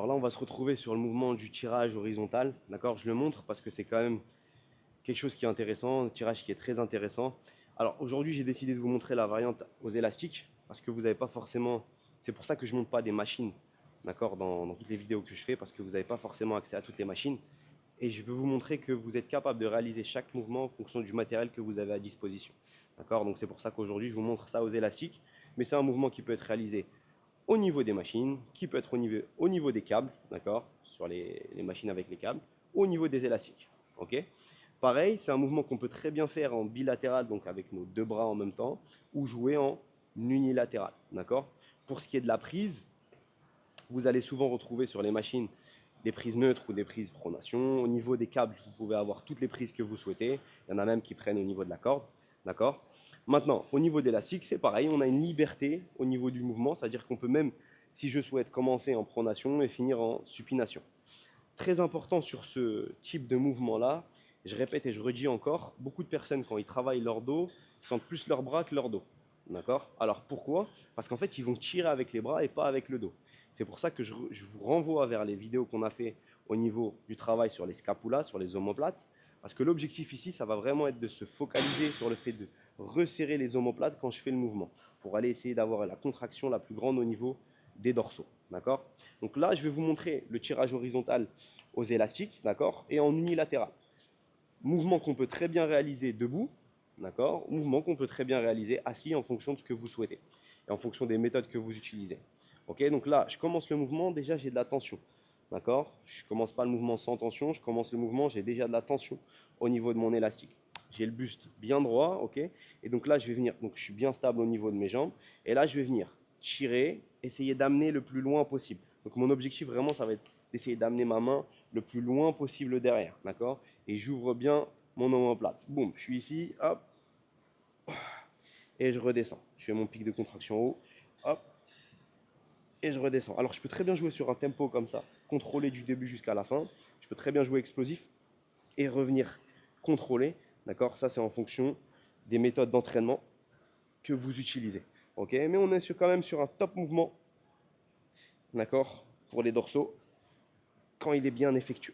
Alors là, on va se retrouver sur le mouvement du tirage horizontal. D'accord? Je le montre parce que c'est quand même quelque chose qui est intéressant, un tirage qui est très intéressant. Alors aujourd'hui, j'ai décidé de vous montrer la variante aux élastiques parce que vous n'avez pas forcément. C'est pour ça que je ne montre pas des machines, d'accord, dans toutes les vidéos que je fais parce que vous n'avez pas forcément accès à toutes les machines. Et je veux vous montrer que vous êtes capable de réaliser chaque mouvement en fonction du matériel que vous avez à disposition. D'accord? Donc c'est pour ça qu'aujourd'hui, je vous montre ça aux élastiques. Mais c'est un mouvement qui peut être réalisé au niveau des machines, qui peut être au niveau des câbles, d'accord, sur les machines avec les câbles, au niveau des élastiques. Ok? Pareil, c'est un mouvement qu'on peut très bien faire en bilatéral, donc avec nos deux bras en même temps, ou jouer en unilatéral. D'accord? Pour ce qui est de la prise, vous allez souvent retrouver sur les machines des prises neutres ou des prises pronation. Au niveau des câbles, vous pouvez avoir toutes les prises que vous souhaitez. Il y en a même qui prennent au niveau de la corde. D'accord? Maintenant, au niveau d'élastique, c'est pareil. On a une liberté au niveau du mouvement. C'est-à-dire qu'on peut même, si je souhaite, commencer en pronation et finir en supination. Très important sur ce type de mouvement-là, je répète et je redis encore, beaucoup de personnes, quand ils travaillent leur dos, sentent plus leur bras que leur dos. D'accord? Alors pourquoi? Parce qu'en fait, ils vont tirer avec les bras et pas avec le dos. C'est pour ça que je vous renvoie vers les vidéos qu'on a fait au niveau du travail sur les scapulas, sur les omoplates. Parce que l'objectif ici, ça va vraiment être de se focaliser sur le fait de resserrer les omoplates quand je fais le mouvement, pour aller essayer d'avoir la contraction la plus grande au niveau des dorsaux. D'accord? Donc là, je vais vous montrer le tirage horizontal aux élastiques, d'accord, et en unilatéral. Mouvement qu'on peut très bien réaliser debout, d'accord, mouvement qu'on peut très bien réaliser assis en fonction de ce que vous souhaitez et en fonction des méthodes que vous utilisez. Ok, donc là, je commence le mouvement, déjà j'ai de la tension, d'accord. Je commence pas le mouvement sans tension, je commence le mouvement, j'ai déjà de la tension au niveau de mon élastique. J'ai le buste bien droit, ok, et donc là je vais venir, donc je suis bien stable au niveau de mes jambes, et là je vais venir tirer, essayer d'amener le plus loin possible. Donc mon objectif vraiment, ça va être d'essayer d'amener ma main le plus loin possible derrière, d'accord? Et j'ouvre bien mon omoplate. Boum, je suis ici, hop, et je redescends. Je fais mon pic de contraction haut, hop, et je redescends. Alors je peux très bien jouer sur un tempo comme ça, contrôler du début jusqu'à la fin. Je peux très bien jouer explosif et revenir contrôler, d'accord? Ça c'est en fonction des méthodes d'entraînement que vous utilisez. Ok, mais on est quand même sur un top mouvement, d'accord, pour les dorsaux, quand il est bien effectué.